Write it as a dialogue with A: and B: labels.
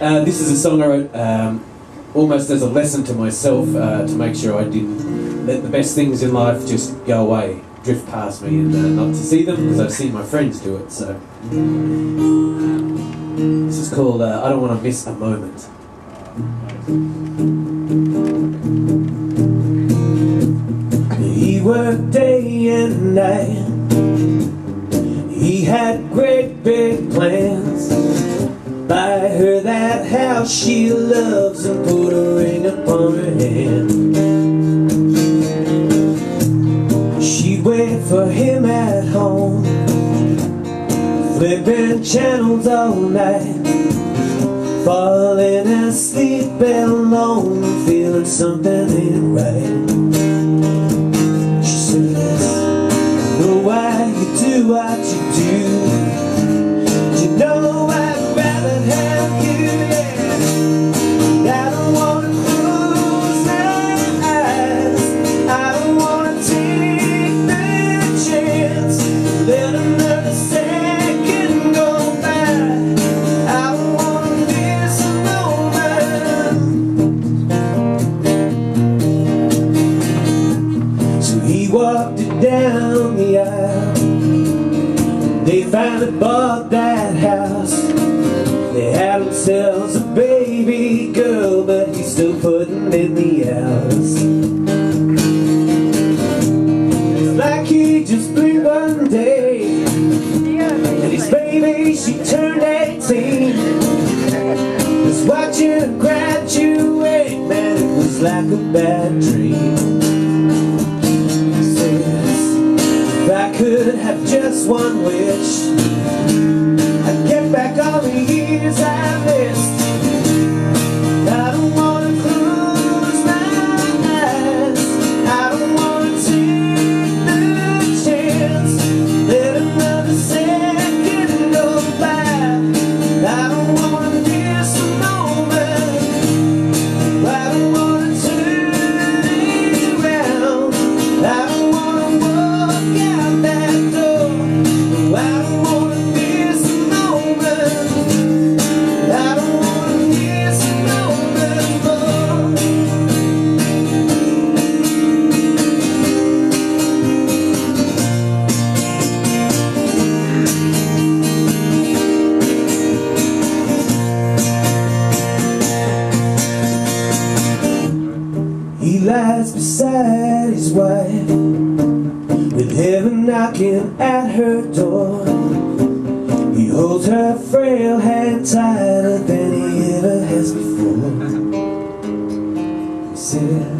A: This is a song I wrote almost as a lesson to myself to make sure I didn't let the best things in life just go away, drift past me, and not to see them, because I've seen my friends do it. So this is called I Don't Want to Miss a Moment. He worked day and night. He had great big plans. Buy her that house she loves and put a ring upon her hand. She'd wait for him at home, flipping channels all night, falling asleep alone, feeling something ain't right. She says, I know why you do what you do. You know I'd rather have you, yeah. I don't wanna close my eyes. I don't wanna take the chance, let another second go by. I don't wanna miss a moment. So he walked it down the aisle. They finally bought that house. They had themselves a baby girl, but he's still putting in the hours. It's like he just blinked one day, and his baby, she turned 18. Just watching her graduate, man, it was like a bad dream. If I could have just one wish, I'd get back all the years I missed. I don't wanna close my eyes. I don't wanna take the chance, let another second go by. I don't wanna miss a moment. I don't wanna turn around. I don't wanna walk out that door. I don't wanna miss a moment. I don't wanna miss a moment more. He lies beside his wife, with heaven knocking at her door. He holds her frail hand tighter than he ever has before. He said,